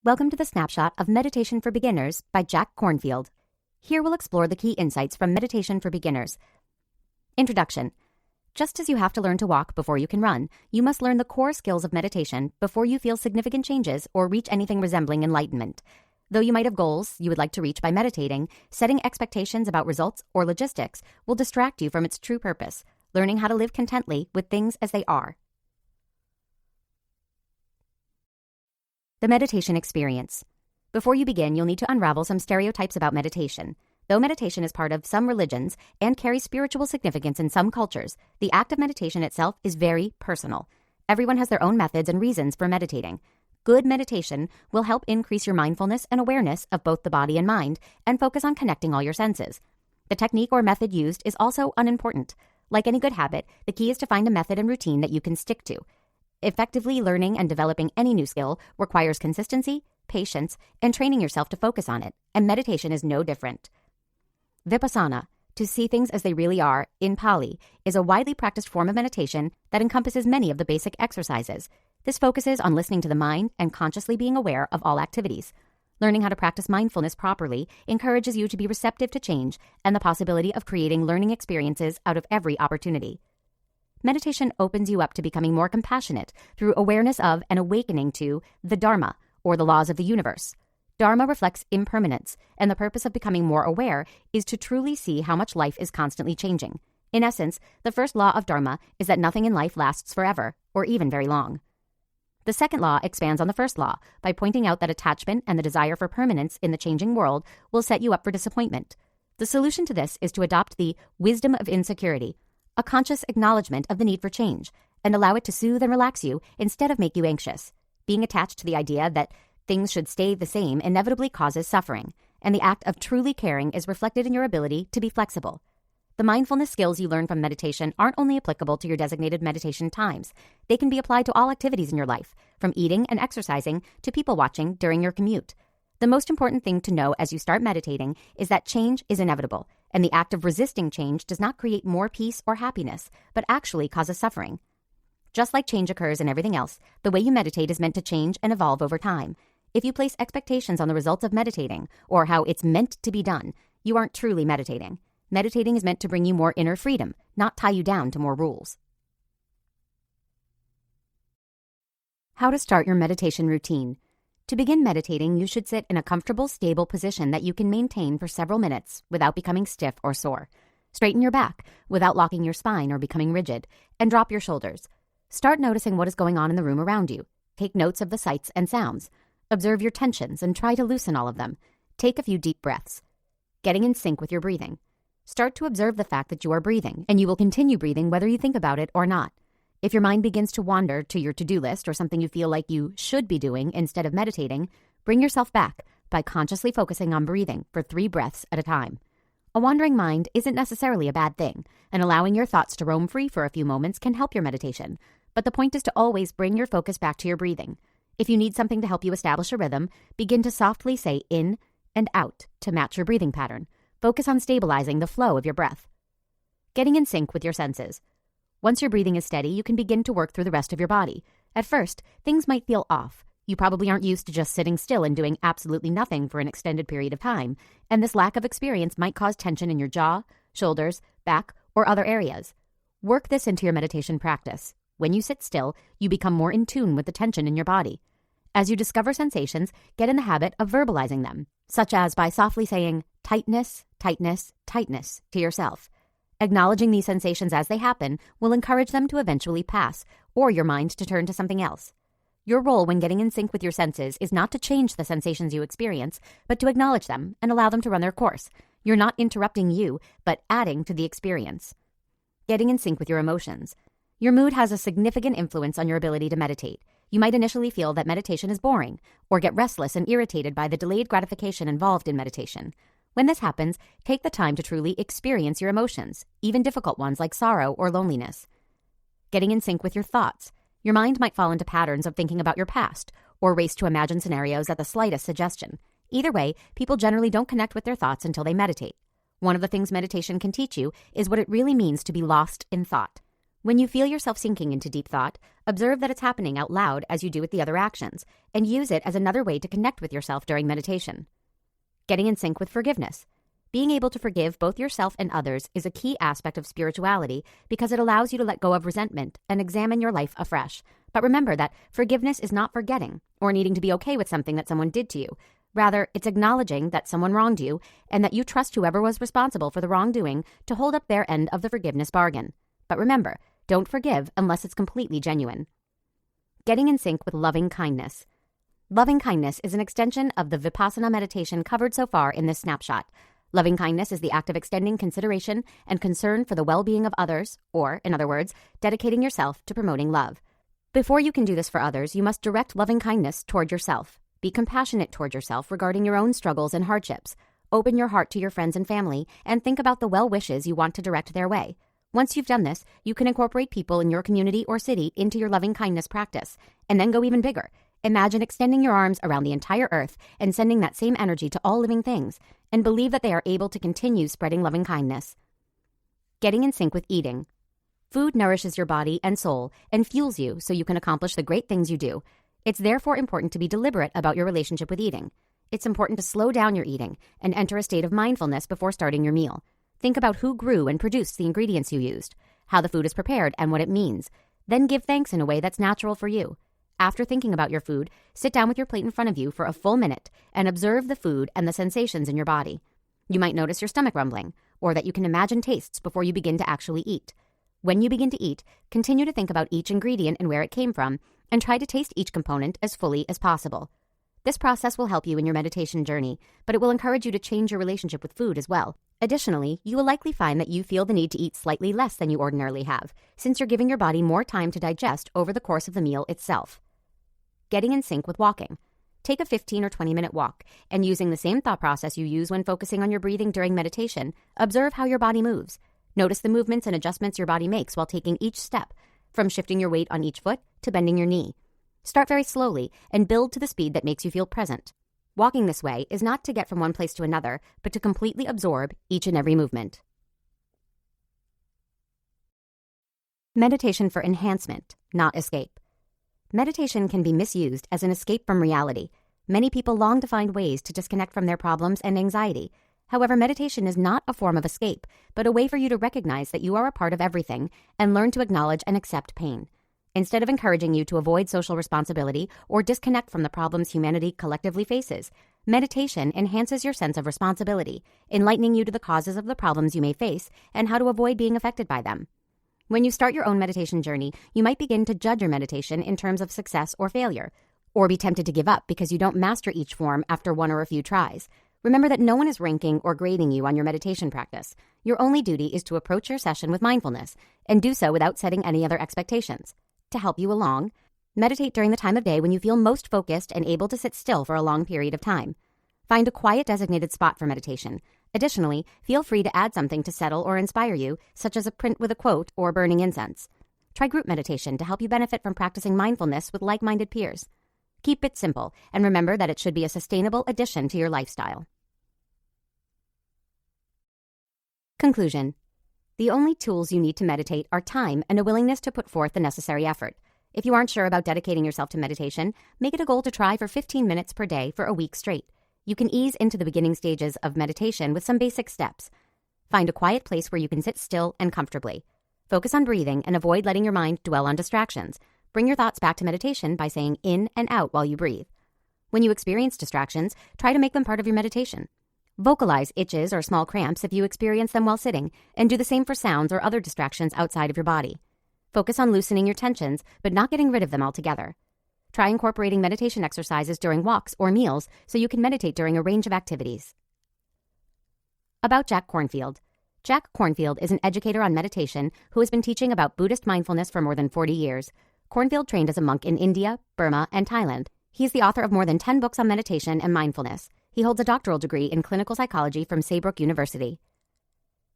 Welcome to the Snapshot of Meditation for Beginners by Jack Kornfield. Here we'll explore the key insights from Meditation for Beginners. Introduction. Just as you have to learn to walk before you can run, you must learn the core skills of meditation before you feel significant changes or reach anything resembling enlightenment. Though you might have goals you would like to reach by meditating, setting expectations about results or logistics will distract you from its true purpose, learning how to live contently with things as they are. The meditation experience. Before you begin, you'll need to unravel some stereotypes about meditation. Though meditation is part of some religions and carries spiritual significance in some cultures, the act of meditation itself is very personal. Everyone has their own methods and reasons for meditating. Good meditation will help increase your mindfulness and awareness of both the body and mind and focus on connecting all your senses. The technique or method used is also unimportant. Like any good habit, the key is to find a method and routine that you can stick to. Effectively learning and developing any new skill requires consistency, patience, and training yourself to focus on it, and meditation is no different. Vipassana, to see things as they really are, in Pali, is a widely practiced form of meditation that encompasses many of the basic exercises. This focuses on listening to the mind and consciously being aware of all activities. Learning how to practice mindfulness properly encourages you to be receptive to change and the possibility of creating learning experiences out of every opportunity. Meditation opens you up to becoming more compassionate through awareness of and awakening to the Dharma, or the laws of the universe. Dharma reflects impermanence, and the purpose of becoming more aware is to truly see how much life is constantly changing. In essence, the first law of Dharma is that nothing in life lasts forever, or even very long. The second law expands on the first law by pointing out that attachment and the desire for permanence in the changing world will set you up for disappointment. The solution to this is to adopt the wisdom of insecurity, a conscious acknowledgement of the need for change, and allow it to soothe and relax you instead of make you anxious. Being attached to the idea that things should stay the same inevitably causes suffering, and the act of truly caring is reflected in your ability to be flexible. The mindfulness skills you learn from meditation aren't only applicable to your designated meditation times. They can be applied to all activities in your life, from eating and exercising to people watching during your commute. The most important thing to know as you start meditating is that change is inevitable, and the act of resisting change does not create more peace or happiness, but actually causes suffering. Just like change occurs in everything else, the way you meditate is meant to change and evolve over time. If you place expectations on the results of meditating, or how it's meant to be done, you aren't truly meditating. Meditating is meant to bring you more inner freedom, not tie you down to more rules. How to start your meditation routine. To begin meditating, you should sit in a comfortable, stable position that you can maintain for several minutes without becoming stiff or sore. Straighten your back without locking your spine or becoming rigid, and drop your shoulders. Start noticing what is going on in the room around you. Take notes of the sights and sounds. Observe your tensions and try to loosen all of them. Take a few deep breaths. Getting in sync with your breathing. Start to observe the fact that you are breathing, and you will continue breathing whether you think about it or not. If your mind begins to wander to your to-do list or something you feel like you should be doing instead of meditating, bring yourself back by consciously focusing on breathing for 3 breaths at a time. A wandering mind isn't necessarily a bad thing, and allowing your thoughts to roam free for a few moments can help your meditation. But the point is to always bring your focus back to your breathing. If you need something to help you establish a rhythm, begin to softly say in and out to match your breathing pattern. Focus on stabilizing the flow of your breath. Getting in sync with your senses. Once your breathing is steady, you can begin to work through the rest of your body. At first, things might feel off. You probably aren't used to just sitting still and doing absolutely nothing for an extended period of time, and this lack of experience might cause tension in your jaw, shoulders, back, or other areas. Work this into your meditation practice. When you sit still, you become more in tune with the tension in your body. As you discover sensations, get in the habit of verbalizing them, such as by softly saying, tightness, tightness, tightness to yourself. Acknowledging these sensations as they happen will encourage them to eventually pass, or your mind to turn to something else. Your role when getting in sync with your senses is not to change the sensations you experience, but to acknowledge them and allow them to run their course. You're not interrupting you, but adding to the experience. Getting in sync with your emotions. Your mood has a significant influence on your ability to meditate. You might initially feel that meditation is boring, or get restless and irritated by the delayed gratification involved in meditation. When this happens, take the time to truly experience your emotions, even difficult ones like sorrow or loneliness. Getting in sync with your thoughts. Your mind might fall into patterns of thinking about your past, or race to imagine scenarios at the slightest suggestion. Either way, people generally don't connect with their thoughts until they meditate. One of the things meditation can teach you is what it really means to be lost in thought. When you feel yourself sinking into deep thought, observe that it's happening out loud as you do with the other actions, and use it as another way to connect with yourself during meditation. Getting in sync with forgiveness. Being able to forgive both yourself and others is a key aspect of spirituality because it allows you to let go of resentment and examine your life afresh. But remember that forgiveness is not forgetting or needing to be okay with something that someone did to you. Rather, it's acknowledging that someone wronged you and that you trust whoever was responsible for the wrongdoing to hold up their end of the forgiveness bargain. But remember, don't forgive unless it's completely genuine. Getting in sync with loving kindness. Loving kindness is an extension of the Vipassana meditation covered so far in this snapshot. Loving kindness is the act of extending consideration and concern for the well-being of others, or, in other words, dedicating yourself to promoting love. Before you can do this for others, you must direct loving kindness toward yourself. Be compassionate toward yourself regarding your own struggles and hardships. Open your heart to your friends and family, and think about the well wishes you want to direct their way. Once you've done this, you can incorporate people in your community or city into your loving kindness practice, and then go even bigger. Imagine extending your arms around the entire earth and sending that same energy to all living things, and believe that they are able to continue spreading loving kindness. Getting in sync with eating. Food nourishes your body and soul and fuels you so you can accomplish the great things you do. It's therefore important to be deliberate about your relationship with eating. It's important to slow down your eating and enter a state of mindfulness before starting your meal. Think about who grew and produced the ingredients you used, how the food is prepared and what it means. Then give thanks in a way that's natural for you. After thinking about your food, sit down with your plate in front of you for a full minute and observe the food and the sensations in your body. You might notice your stomach rumbling, or that you can imagine tastes before you begin to actually eat. When you begin to eat, continue to think about each ingredient and where it came from, and try to taste each component as fully as possible. This process will help you in your meditation journey, but it will encourage you to change your relationship with food as well. Additionally, you will likely find that you feel the need to eat slightly less than you ordinarily have, since you're giving your body more time to digest over the course of the meal itself. Getting in sync with walking. Take a 15 or 20-minute walk, and using the same thought process you use when focusing on your breathing during meditation, observe how your body moves. Notice the movements and adjustments your body makes while taking each step, from shifting your weight on each foot to bending your knee. Start very slowly and build to the speed that makes you feel present. Walking this way is not to get from one place to another, but to completely absorb each and every movement. Meditation for enhancement, not escape. Meditation can be misused as an escape from reality. Many people long to find ways to disconnect from their problems and anxiety. However, meditation is not a form of escape, but a way for you to recognize that you are a part of everything and learn to acknowledge and accept pain. Instead of encouraging you to avoid social responsibility or disconnect from the problems humanity collectively faces, meditation enhances your sense of responsibility, enlightening you to the causes of the problems you may face and how to avoid being affected by them. When you start your own meditation journey, you might begin to judge your meditation in terms of success or failure, or be tempted to give up because you don't master each form after one or a few tries. Remember that no one is ranking or grading you on your meditation practice. Your only duty is to approach your session with mindfulness, and do so without setting any other expectations. To help you along, meditate during the time of day when you feel most focused and able to sit still for a long period of time. Find a quiet designated spot for meditation. Additionally, feel free to add something to settle or inspire you, such as a print with a quote or burning incense. Try group meditation to help you benefit from practicing mindfulness with like-minded peers. Keep it simple, and remember that it should be a sustainable addition to your lifestyle. Conclusion. The only tools you need to meditate are time and a willingness to put forth the necessary effort. If you aren't sure about dedicating yourself to meditation, make it a goal to try for 15 minutes per day for a week straight. You can ease into the beginning stages of meditation with some basic steps. Find a quiet place where you can sit still and comfortably. Focus on breathing and avoid letting your mind dwell on distractions. Bring your thoughts back to meditation by saying in and out while you breathe. When you experience distractions, try to make them part of your meditation. Vocalize itches or small cramps if you experience them while sitting, and do the same for sounds or other distractions outside of your body. Focus on loosening your tensions, but not getting rid of them altogether. Try incorporating meditation exercises during walks or meals so you can meditate during a range of activities. About Jack Kornfield. Jack Kornfield is an educator on meditation who has been teaching about Buddhist mindfulness for more than 40 years. Kornfield trained as a monk in India, Burma, and Thailand. He is the author of more than 10 books on meditation and mindfulness. He holds a doctoral degree in clinical psychology from Saybrook University.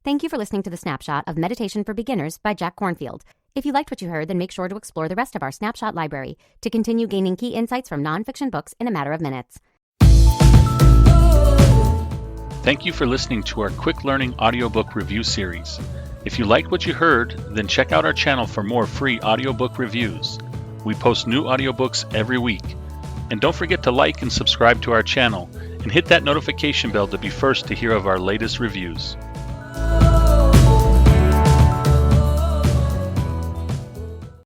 Thank you for listening to the snapshot of Meditation for Beginners by Jack Kornfield. If you liked what you heard, then make sure to explore the rest of our snapshot library to continue gaining key insights from nonfiction books in a matter of minutes. Thank you for listening to our quick learning audiobook review series. If you liked what you heard, then check out our channel for more free audiobook reviews. We post new audiobooks every week. And don't forget to like and subscribe to our channel and hit that notification bell to be first to hear of our latest reviews.